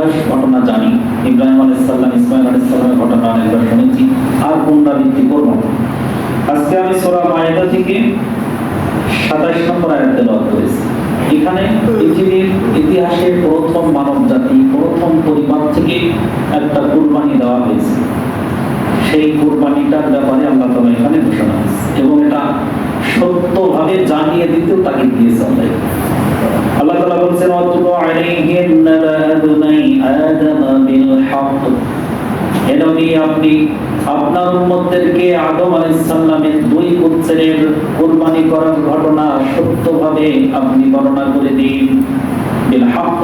ইতিহাস ঘটনা জানি, ইব্রাহিম আলাইহিস সালাম, ইসমাঈল আলাইহিস সালামের ঘটনা অনেকবার শুনেছি, আর পুনরাবৃত্তি করব না। আজকে আমি সূরা মায়েদা থেকে 27 নম্বর আয়াত তেলাওয়াত করেছি। এখানে পৃথিবীর ইতিহাসে প্রথম মানব জাতি, প্রথম পরিবার থেকে একটা কুরবানি দেওয়া হয়েছে। সেই কুরবানিটার ব্যাপারে আল্লাহ তাআলা এখানে ঘোষণা করেছেন এবং এটা সত্যভাবে জানিয়ে দিতেও তাকে দিয়েছেন। আল্লাহ তাআলা বলেছেন, ওয়াতুলু আলাইহিম নাবা ইবনাই আদম বিল হক। হে নবী, আপনি আপনার উম্মতদেরকে আদম আলাইহিস সালামের দুই পুত্রের কুরবানি করার ঘটনা সত্যভাবে আপনি বর্ণনা করে দিন। বিল হক,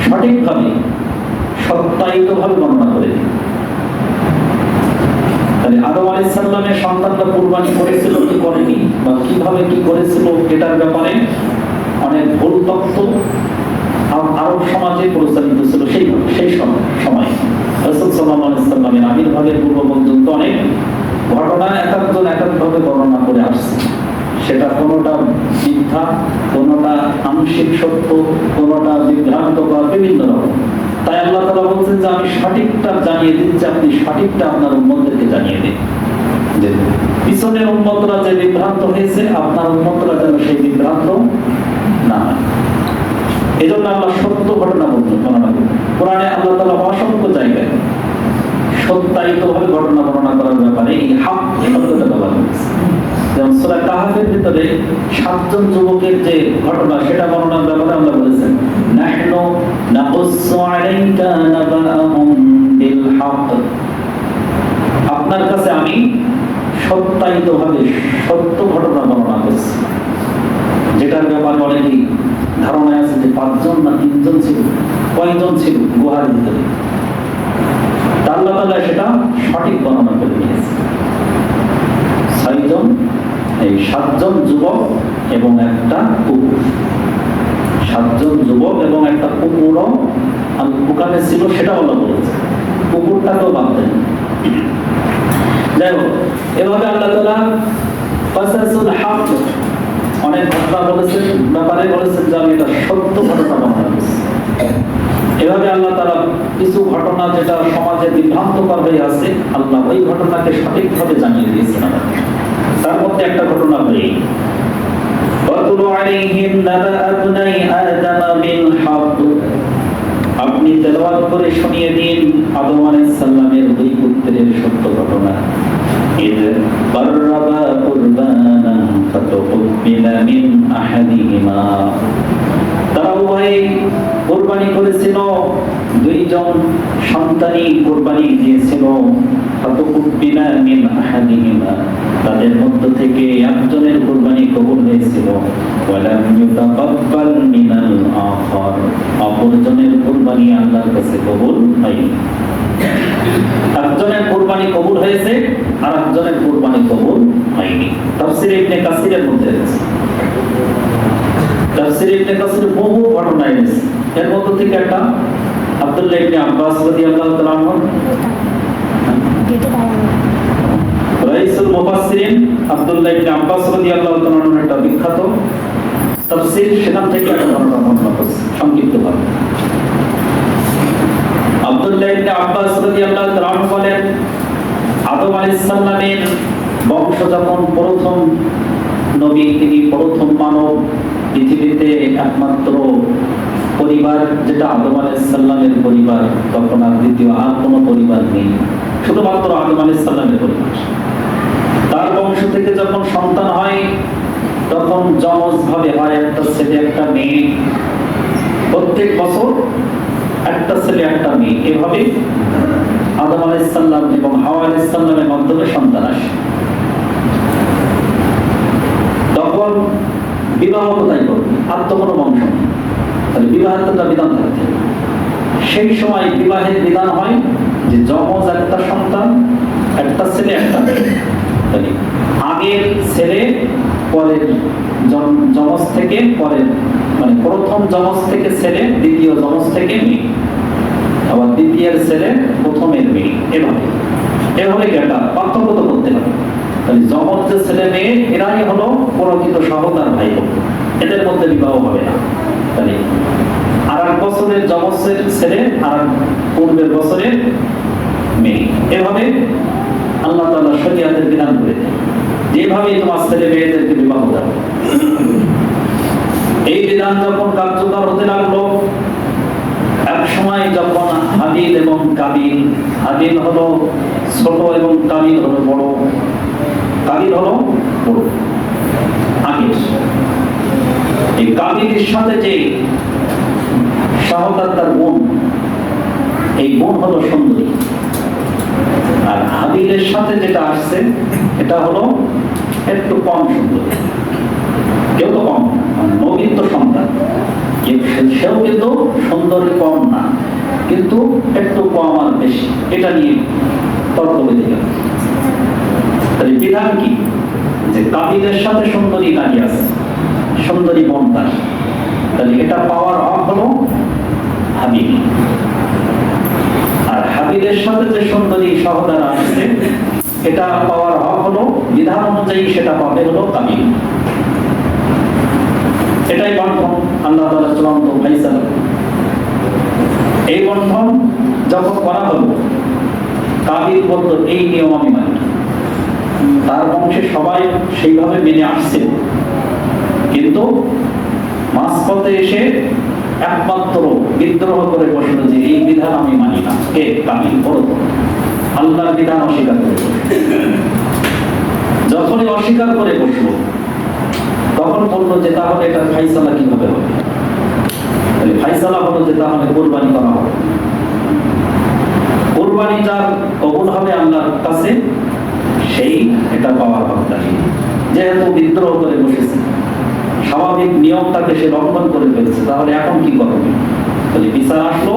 সঠিকভাবে, সত্যায়িতভাবে বর্ণনা করে দিন। তাহলে আদম আলাইহিস সালামের সন্তানরা কুরবানি করেছিল কি করেনি, বা কিভাবে কি করেছিল, এটার ব্যাপারে অনেক ভুল তথ্য আরব সমাজে প্রচারিত ছিল। সেই সময় রাসূল সাল্লাল্লাহু আলাইহি ওয়াসাল্লামের আবির্ভাবের পূর্ব পর্যন্ত অনেক ঘটনা একজন এককভাবে বর্ণনা করে আসছে। সেটা কোনোটা মিথ্যা, কোনোটা আংশিক সত্য, কোনোটা বিভ্রান্তকর, বিভিন্ন রকম। তাই আল্লাহ তাআলা বলছেন যে আমি সঠিকটা জানিয়ে দিচ্ছি, আপনি সঠিকটা আপনার উম্মতদেরকে জানিয়ে দিন, যে পিছনের উম্মতরা যে বিভ্রান্ত হয়েছে, আপনার উম্মতরা যেন সেই বিভ্রান্ত না হয়। এই জন্য আল্লাহ সত্য ঘটনা বর্ণনা করেন। কোরআনে আল্লাহ তাআলা অসংখ্য জায়গায় সত্যায়িতভাবে ঘটনা বর্ণনা করার ব্যাপারে এই হক শব্দটা ব্যবহার করেছে। যেমন সূরা কাহফের ভিতরে 7 জন যুবকের যে ঘটনা, সেটা বর্ণনার ব্যাপারে আমরা বলেছেন, নাহনু নাকুসসু আলাইকা নাবাআহুম বিল হক। আপনার কাছে আমি সত্যায়িতভাবে সত্য ঘটনা বর্ণনা করছি, যেটার ব্যাপারে অনেকেই ধারণা আছে যে 5 জন না 3 জন ছিল, কয়জন ছিল গুহার ভিতরে। আল্লাহ তাআলা সেটা সঠিক বর্ণনা করে দিয়েছে। 6 জন, এই 7 জন যুবক এবং একটা কুকুর। 7 জন যুবক এবং একটা কুকুরও ওখানে ছিল, সেটা আল্লাহ বলেছে। কুকুরটাকেও বাদ দেন। যাই হোক, এভাবে আল্লাহ তাআলা কাসাসুল হক অনেক ঘটনা বলেছেন, ব্যাপারে বলেছেন যে আমি এটা সত্য ঘটনা বর্ণনা করছি। এভাবে আল্লাহ তাআলা কিছু ঘটনা যেটা সমাজে বিভ্রান্তকর হয়ে আছে, আল্লাহ ওই ঘটনাকে সঠিকভাবে জানিয়ে দিয়েছেন আমাদের। তার মধ্যে একটা ঘটনা হই, ওয়াতুলু আলাইহিম নাবা ইবনাই আদম বিল হক। আপনি তেলাওয়াত করে শুনিয়ে দিন আদম আলাইহিস সালামের দুই পুত্রের সত্য ঘটনা। إذ قربا قربانا فتقبل من أحدهما। তারা উভয়ে কুরবানি করেছিল, দুইজন সন্তানই কুরবানি দিয়েছিল। ফাতুকুব্বিলা মিন আহাদিহিমা, তাদের মধ্য থেকে একজনের কুরবানি কবুল হয়েছিল। ওয়ালাম ইউতাকাব্বাল মিনাল আখার, অপরজনের কুরবানি আল্লাহর কাছে কবুল হয়নি। একজনের কুরবানি কবুল হয়েছে আর একজনের কুরবানি কবুল হয়নি। তাফসীর ইবনে কাসিরের মধ্যে আছে। তাফসীর ইবনে কাসির বহু ঘটনা এনেছে। এর মধ্যে থেকে একটা আব্দুল্লাহ ইবনে আব্বাস রাদিয়াল্লাহু তাআলা আনহু, রাইসুল মুফাসসিরিন আব্দুল্লাহ ইবনে আব্বাস রাদিয়াল্লাহু তাআলা আনহু একটা বিখ্যাত তাফসীর, সেখান থেকে একটা ঘটনা বর্ণনা করছে সংক্ষিপ্তভাবে। আব্দুল্লাহ ইবনে আব্বাস রাদিয়াল্লাহু তাআলা আনহু বলেন, আদম আলাইহিস সালামের বংশ যখন প্রথম নবী, তিনি প্রথম মানব, পৃথিবীতে একমাত্র পরিবার যেটা আদম আলাইহিস সালামের পরিবার, তখন আর দ্বিতীয় আর কোনো পরিবার নেই, শুধুমাত্র আদম আলাইহিস সালামের পরিবার। তার বংশ থেকে যখন সন্তান হয়, তখন যমজ ভাবে হয়, একটা ছেলে একটা মেয়ে। প্রত্যেক বছর একটা ছেলে একটা মেয়ে, এভাবে আদম আলাইহিস সালাম এবং হাওয়া আলাইহিস সালামের মাধ্যমে সন্তান আসে। তখন বিবাহ কোথায় করবে? আর তো কোনো বংশ নেই, তাহলে বিবাহের তো বিধান থাকতে হবে। সেই সময় বিবাহের বিধান হয় যে যমজ একটা সন্তান, একটা ছেলে একটা মেয়ে। তাহলে আগের ছেলে, পরের যমজ থেকে পরের, মানে প্রথম যমজ থেকে ছেলে, দ্বিতীয় যমজ থেকে মেয়ে, আবার দ্বিতীয় ছেলে প্রথমের মেয়ে, এভাবে একটা পার্থক্য তো করতে হবে। তাহলে যমজ যে ছেলে মেয়ে, এরাই হলো পরকৃত সহোদর ভাই বোন, এদের মধ্যে বিবাহ হবে না। তাহলে আর এক বছরের জবসের ছেলে আর পূর্বের বছরের মেয়ে, এভাবে আল্লাহ তাআলা শরীয়তের বিধান করে দেন যেভাবে তোমার ছেলে মেয়েদেরকে বিবাহ দাও। এই বিধান যখন কার্যকর হতে লাগলো, এক সময় যখন হাবিল এবং কাবিল, হাবিল হলো ছোট এবং কাবিল হলো বড়, কাবিল হলো বড় আগের, এই কাবিলের সাথে যে সহদাতার বোন, এই বোন হলো সুন্দরী, আর হাবিলের সাথে যেটা আসছে এটা হলো একটু কম সুন্দরী, কেউ তো কম নবীর তো সন্তান, সেও কিন্তু সুন্দরী কম না, কিন্তু একটু কম আর বেশি, এটা নিয়ে তর্ক বেঁধে গেল। তাহলে বিধান কি, যে কাবিলের সাথে সুন্দরী নারী আছে, সুন্দরী বোন তার, তাহলে এটা পাওয়ার হক হলো হাবিল। আর হাবিলের সাথে যে সুন্দরী সহোদরা আসছে, এটা পাওয়ার হক হলো বিধান অনুযায়ী সেটা পাবে হলো কাবিল। এটাই বন্ধন আল্লাহ তাআলা চূড়ান্ত ফায়সালা। এই বন্ধন যখন করা হলো, কাবিল বলল এই নিয়ম আমি মানি, তার বংশে সবাই সেইভাবে মেনে আসছে, কিন্তু মাঝপথে এসে একমাত্র বিদ্রোহ করে বসলো যে এই বিধান আমি মানি না। কে? কাবিল বড় আল্লাহর বিধান অস্বীকার করে বসলো। যখনই অস্বীকার করে বসলো, তখন বললো যে তাহলে এটা ফায়সালা কিভাবে হবে? ফায়সালা হলো যে তাহলে কুরবানি করা হবে, কুরবানি যার কবুল হবে আল্লাহর কাছে সেই এটা পাওয়ার হকদারি। যেহেতু বিদ্রোহ করে বসেছে, স্বাভাবিক নিয়মটাকে সে লঙ্ঘন করে ফেলেছে, তাহলে এখন কি করবে? তাহলে বিচার আসলো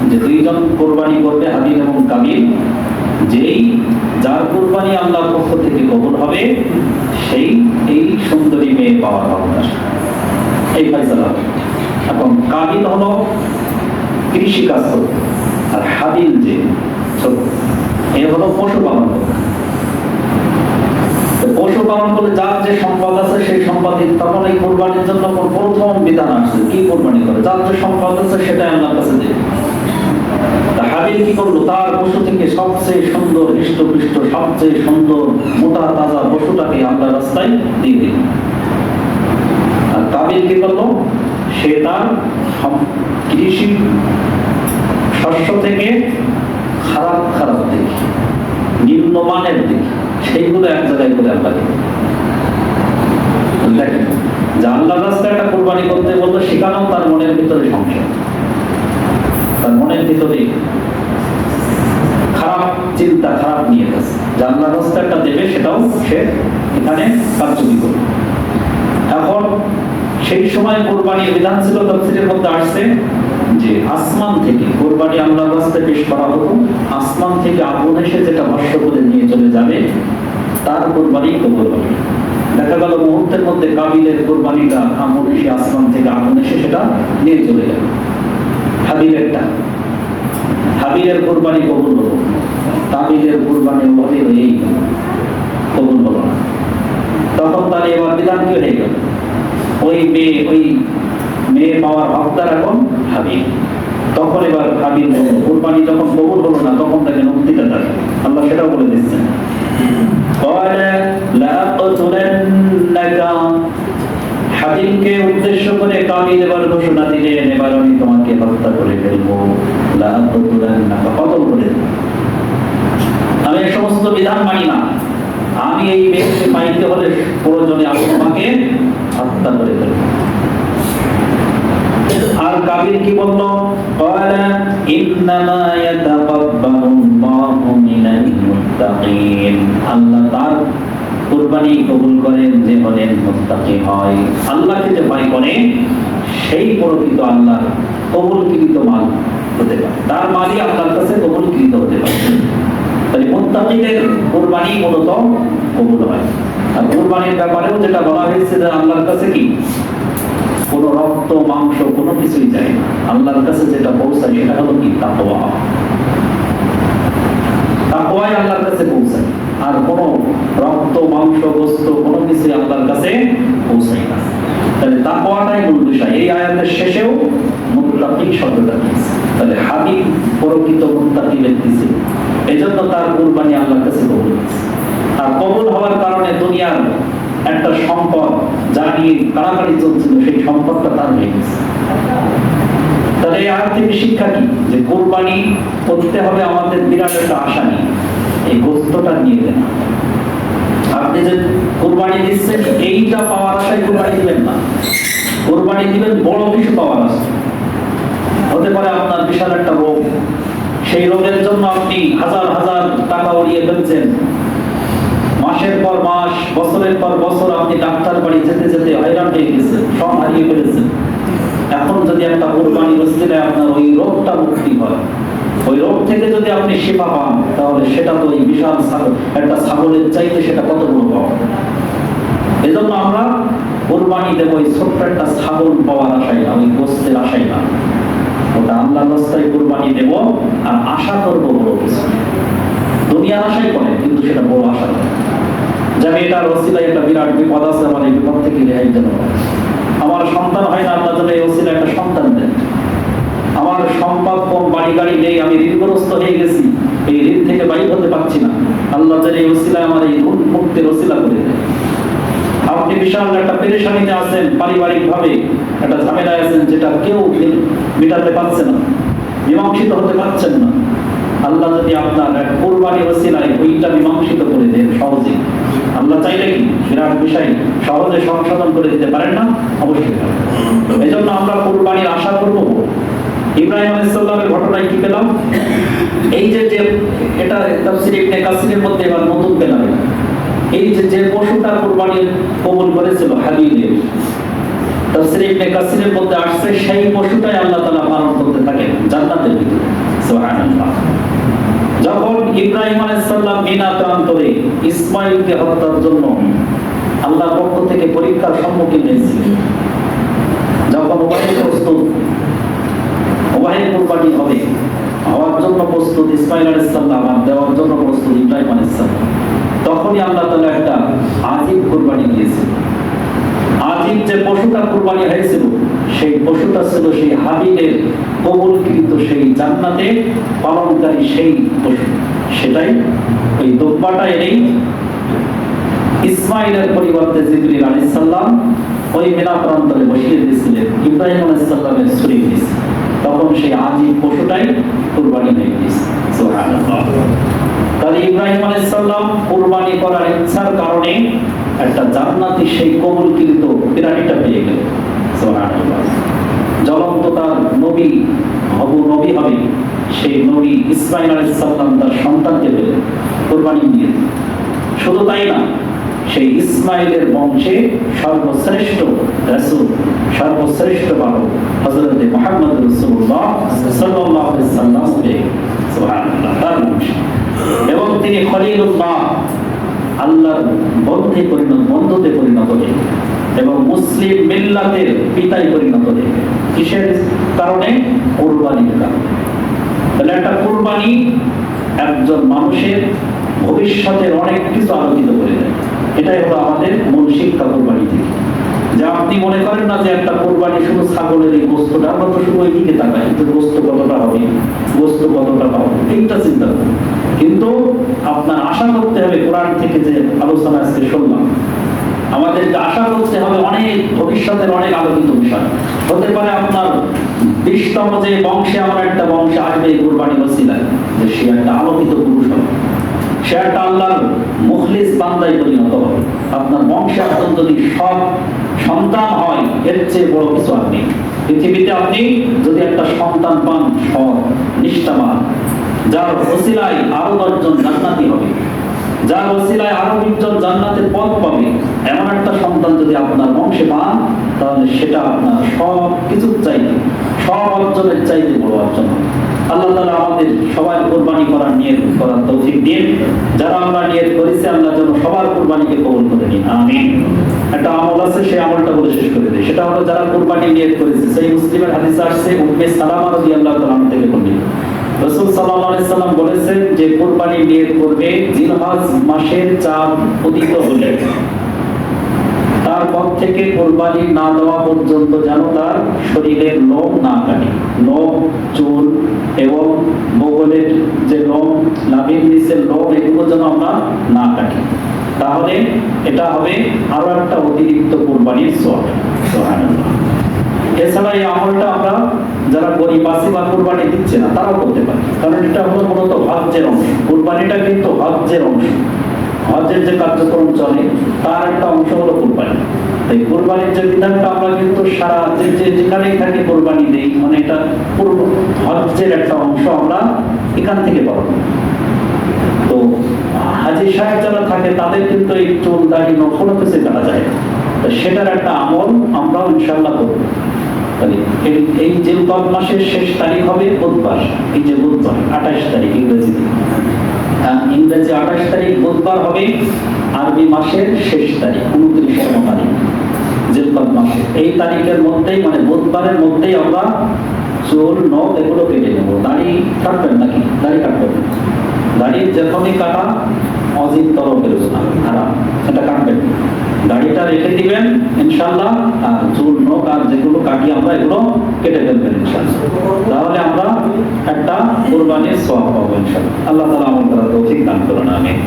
যে দুইজন কুরবানি করবে, হাবিল এবং কাবিল, যেই যার কুরবানি আল্লাহর পক্ষ থেকে কবুল হবে সেই এই সুন্দরী মেয়ে পাওয়ার হকদার। এই ফায়সালা। এখন কাবিল হলো কৃষি কাজ করবে, আর হাবিল যে ছোট, এ হলো পশুপালন করবে। পশুপালন করলে যার যে সম্পদ আছে সেই সম্পদ, তখন এই কুরবানির জন্য প্রথম বিধান আসছে কি কুরবানি করে, যার যে সম্পদ আছে সেটা আল্লাহর কাছে দেবে। হাবিল কি করলো, তার পশু থেকে সবচেয়ে সুন্দর হৃষ্টপুষ্ট সবচেয়ে সুন্দর মোটা তাজা পশুটাকে আল্লাহর রাস্তায় দিয়ে দিল। আর কাবিল কি করলো, সে তার কৃষি শস্য থেকে খারাপ খারাপ দিক, নিম্নমানের দিক, সেইগুলো এক জায়গায় করে আল্লাহ দেখেন যে আল্লাহর রাস্তায় একটা কুরবানি করতে বলতো, সেখানেও তার মনের ভিতরে সংশয়, তার মনের ভিতরে খারাপ চিন্তা, খারাপ নিয়ে গেছে যে আল্লাহর রাস্তায় একটা দেবে, সেটাও সে এখানে কার্যকরী করবে। এখন সেই সময় কুরবানির বিধান ছিল, তাফসীরের মধ্যে আসছে যে আসমান থেকে কুরবানি আল্লাহর রাস্তায় পেশ করা হতো, আসমান থেকে আগুন এসে যেটা ভস্ম করে নিয়ে চলে যাবে তার কুরবানি কবুল হবে। দেখা গেল মুহূর্তের মধ্যে কাবিলের কুরবানিটা আগুন এসে, আসমান থেকে আগুন এসে সেটা নিয়ে চলে যাবে। হাবিলের কুরবানি কবুল হলো, কাবিলের কুরবানি ওভাবে হয়েই কবুল হলো না। তখন তার এবার বিধান কি হয়ে গেল, ওই মেয়ে পাওয়ার হকদার এখন হাবিল। তখন এবার হাবিল কুরবানি যখন কবুল হলো না, তখন তাকে মুক্তিটা থাকে, আল্লাহ সেটাও বলে দিচ্ছেন হাবিলকে উদ্দেশ্য করে কাবিল এবার ঘোষণা দিলেন, এবার আমি তোমাকে হত্যা করে ফেলবো, কতল করে দেব। আমি এই সমস্ত বিধান মানি না, আমি এই মেয়েকে পাইতে হলে প্রয়োজনে আমি তোমাকে হত্যা করে ফেলবো। আর কাবিল কি বলল, ক্বালা ইন্নামা ইয়াতাকাব্বালুল্লাহু মিনাল মুত্তাকিন, আল্লাহ তার কুরবানি কবুল করেন যে হলেন মুত্তাকি হয়, আল্লাহকে যে ভয় করে সেই প্রকৃত আল্লাহ কবুলকৃত মাল হতে পারে, তার মালই আল্লাহর কাছে কবুলকৃত হতে পারে। তাই মুত্তাকিদের কুরবানি মূলত কবুল হয়। আর কুরবানির ব্যাপারেও যেটা বলা হয়েছে যে আল্লাহর কাছে কি কোনো রক্ত মাংস কোনো কিছুই যায় না, আল্লাহর কাছে যেটা পৌঁছায় সেটা হলো কি তাকওয়া। তাকওয়াই আল্লাহর কাছে পৌঁছায়, আর কোনো রক্ত মাংস গোস্ত কোনো কিছু আল্লাহর কাছে পৌঁছায় না। তাহলে তাকওয়াটাই মূল বিষয়। এই আয়াতের শেষেও মুত্তাকি শব্দটা দিয়েছে। তাহলে হাবিব প্রকৃত মুত্তাকি ব্যক্তি ছিল, এজন্য তার কুরবানি আল্লাহর কাছে কবুল হয়েছে। আর কবুল হওয়ার কারণে দুনিয়ার একটা সম্পদ যা নিয়ে কাড়াকাড়ি চলছিল সেই সম্পদটা তার হয়ে গেছে। তাহলে এই আয়াত থেকে শিক্ষা কি? যে কুরবানি করতে হবে আমাদের বিরাট একটা আশা নিয়ে, এই গোস্তটা নিয়ে দেন। আপনি যে কুরবানি দিচ্ছেন এইটা পাওয়ার আশায় কুরবানি দিবেন না, কুরবানি দিবেন বড় কিছু পাওয়ার আশা। হতে পারে আপনার বিশাল একটা রোগ, সেই রোগের জন্য আপনি হাজার হাজার টাকা উড়িয়ে ফেলছেন, মাসের পর মাস বছরের পর বছর আপনি ডাক্তার বাড়ি যেতে যেতে হয়রান হয়ে গেছেন, সব হারিয়ে ফেলেছেন। এখন যদি একটা কুরবানির ওসিলায় আপনার ওই রোগটা মুক্তি হয়, ওই রোগ থেকে যদি আপনি শিফা পান, তাহলে সেটা তো ওই বিশাল একটা ছাগলের চাইতে সেটা কত বড় পাওয়া। এজন্য আমরা কুরবানি দেব ওই ছোট্ট একটা ছাগল পাওয়ার আশায় না, ওই গোস্তের আশায় না, ওটা আল্লাহর রাস্তায় কুরবানি দেব আর আশা করবো বড় কিছু। দুনিয়ার আশাই করে, কিন্তু সেটা বড় আশা করে যে আমি এটার ওসিলায় একটা বিরাট বিপদ আছে, আমার এই বিপদ থেকে রেহাই দেব। আমার সন্তান হয় না, আল্লাহ যেন এই ওসিলায় একটা সন্তান দেন। আমার সম্পদ কম, বাড়ি গাড়ি নেই, আমি ঋণগ্রস্ত হয়ে গেছি, এই ঋণ থেকে বাইর হতে পারছি না, আল্লাহ যেন এই ওসিলায় আমার এই ঋণ মুক্তির ওসিলা করে দেন। আপনি বিশাল একটা পেরেশানিতে আছেন, পারিবারিক ভাবে একটা ঝামেলায় আছেন, যেটা কেউ মেটাতে পারছে না, মীমাংসিত হতে পারছেন না, আল্লাহ যদি আপনার এক কুরবানি ওসিলায় ওইটা মীমাংসিত করে দেন সহজে, আল্লাহ চাইলে কি বিরাট বিষয় সহজে সংশোধন করে দিতে পারেন না? অবশ্যই। এই জন্য আমরা কুরবানির আশা করবো। ইব্রাহিম আলাইহিস সালামের ঘটনায় কি পেলাম? এই যে এটা তাফসীর ইবনে কাসিরের মধ্যে এবার নতুন পেলাম, এই যে পশুটা কুরবানি কবুল করেছিল হাবিবের, তাফসীর ইবনে কাসিরের মধ্যে আসছে সেই পশুটাই আল্লাহ তাআলা পালন করতে থাকেন জান্নাতের ভিতরে। সুবহানাল্লাহ। যখন ইব্রাহিম আলাইহিস সালাম মিনা প্রান্তরে ইসমাঈলকে হত্যার জন্য আল্লাহর পক্ষ থেকে পরীক্ষার সম্মুখীন হয়েছিলেন, যখন প্রস্তুত ওয়াহিদ কুরবানি হবে, হওয়ার জন্য প্রস্তুত ইসমাঈল আলাইহিস সালাম আর দেওয়ার জন্য প্রস্তুত ইব্রাহিম আলাইহিস সালাম, তখনই আল্লাহ তাআলা একটা আযীব কুরবানি দিয়েছেন। আযীব যে পশুটা কুরবানি হয়েছিল, সেই পশুটা ছিল সেই হাবিবের কবুলকৃত সেই জান্নাতে পালনকারী সেই পশু। সেটাই ওই দুব্বাটা এনেই ইসমাঈলের পরিবর্তে জিবরিল আলাইহিস সালাম ওই মিনা প্রান্তরে বসিয়ে দিয়েছিলেন, ইব্রাহিম আলাইহিস সালামের শরীর দিয়েছে, তখন সেই আযীব পশুটাই কুরবানি হয়ে গেছে। সুবহানাল্লাহ। তাহলে ইব্রাহিম আলাইহিস সালাম কুরবানি করার ইচ্ছার কারণে একটা জান্নাতি সেই কবুলকৃত প্রাণীটা পেয়ে গেল। সুবহানাল্লাহ। জ্বলন্ত তার নবী হবু নবী হবে সেই নবী ইসমাঈল আলাইহিস সালাম তার সন্তানকে পেলেন, কুরবানি দিয়ে। শুধু তাই না, সেই ইসমাঈলের বংশে সর্বশ্রেষ্ঠ রাসূল, সর্বশ্রেষ্ঠ বালক হযরত মুহাম্মদ রাসূলুল্লাহ সাল্লাল্লাহু আলাইহি ওয়াসাল্লাম পেয়ে। সুবহানাল্লাহ। তার বংশ, এবং তিনি খলিলুল্লাহ, আল্লাহর বন্ধুতে পরিণত হলেন এবং মুসলিম মিল্লাতের পিতায় পরিণত হলেন। কিসের কারণে? কুরবানির কারণে। তাহলে একটা কুরবানি একজন মানুষের ভবিষ্যতের অনেক কিছু আলোকিত করে দেয়। এটাই হলো আমাদের মূল শিক্ষা কুরবানি থেকে। যে আপনি মনে করেন না যে একটা কুরবানি শুধু ছাগলের এই গোস্তটা, আমরা তো শুধু ওই দিকে তাকাই, কিন্তু গোস্ত কতটা হবে, গোস্ত কতটা পাবো, এইটা চিন্তা করুন। কিন্তু আপনার আশা করতে হবে, কোরআন থেকে যে আলোচনা আজকে শুনলাম, আমাদেরকে আশা করতে হবে অনেক ভবিষ্যতের অনেক আলোকিত বিষয়। হতে পারে আপনার 20তম যে বংশে আমার একটা বংশে আসবে এই কুরবানি ওসিলায়, যে সে একটা আলোকিত পুরুষ হবে, সে একটা আল্লাহর মুখলিস বান্দায় পরিণত হবে। আপনার বংশে আপনার যদি সব সন্তান হয়, এর চেয়ে বড় কিছু আর নেই পৃথিবীতে। আপনি যদি একটা সন্তান পান সৎ নিষ্ঠাবান, যার ওসিলায় আরো 10 জন জান্নাতি হবে, যার ওসিলায় আরো 20 জন জান্নাতের পথ পাবে, এমন একটা সন্তান যদি আপনার বংশে পান, তাহলে সেটা আপনার সব কিছুর চাইতে, সব অর্জনের চাইতে বড় অর্জন। আল্লাহ তাআলা আমাদের সবার কুরবানি করার নিয়ত করার তৌফিক দিন। যারা আমরা নিয়ত করেছি, আল্লাহ যেন সবার কুরবানিকে কবুল করে নিন, আমিন। একটা আমল আছে, সেই আমলটা বলে শেষ করে দেই। সেটা হলো যারা কুরবানি নিয়ত করেছে, সেই মুসলিমের হাদিসে আসছে উম্মে সালামা রাদিয়াল্লাহু তাআলা থেকে বর্ণিত, রাসূল সাল্লাল্লাহু আলাইহি সাল্লাম বলেছেন যে কুরবানি নিয়ত করবে জিলহজ মাসের চাঁদ উদিত হলে, তার পর থেকে কোরবানি না দেওয়া পর্যন্ত যেন তার শরীরের লোম না কাটে, লোম, চুল এবং বগলের যে লোম, নাভির নিচের লোম, এগুলো যেন আমরা না কাটি। তাহলে এটা হবে আরো একটা অতিরিক্ত কোরবানির সওয়াব। সুবহানাল্লাহ। এছাড়া এই আমলটা আমরা যারা গরিব আছি বা কোরবানি দিচ্ছে না তারাও করতে পারি, কারণ এটা হলো মূলত হজ্জের অংশ। কোরবানিটা কিন্তু হজ্জের অংশ, হজ্জের যে কার্যক্রম চলে তার একটা অংশ হলো কোরবানি। তাই কোরবানির যে বিধানটা আমরা কিন্তু সারা যেখানেই থাকি কোরবানি দেই, মানে এটা পূর্ব হজ্জের একটা অংশ আমরা এখান থেকে পাবো। তো হাজী সাহেব যারা থাকে তাদের কিন্তু এই চুল দাড়ি কোনো কিছু কাটা যায় না, সেটার একটা আমল আমরাও ইনশাআল্লাহ করবো। এই জিলকদ মাসের শেষ তারিখ হবে বুধবার, এই যে বুধবার 28 তারিখ ইংরেজিতে, ইংরেজি 28 তারিখ বুধবার হবে, আরবি মাসের শেষ তারিখ 29তম তারিখ জিলকদ মাসে। এই তারিখের মধ্যেই, মানে বুধবারের মধ্যেই আমরা চুল, নখ এগুলো কেটে নেবো। দাড়ি কাটবেন নাকি? দাড়ি কাটবেন, দাড়ি যখনই কাটা অজিত তরফের হারাম, এটা কাটবেন। দাড়িটা রেখে দিবেন ইনশাআল্লাহ, আর চুল, নখ আর যেগুলো কাটি আমরা এগুলো কেটে ফেলবেন ইনশাআল্লাহ। তাহলে আমরা একটা কুরবানির সওয়াব পাবো ইনশাআল্লাহ। আল্লাহ তাআলা আমাদের তৌফিক দান করুন, আমিন।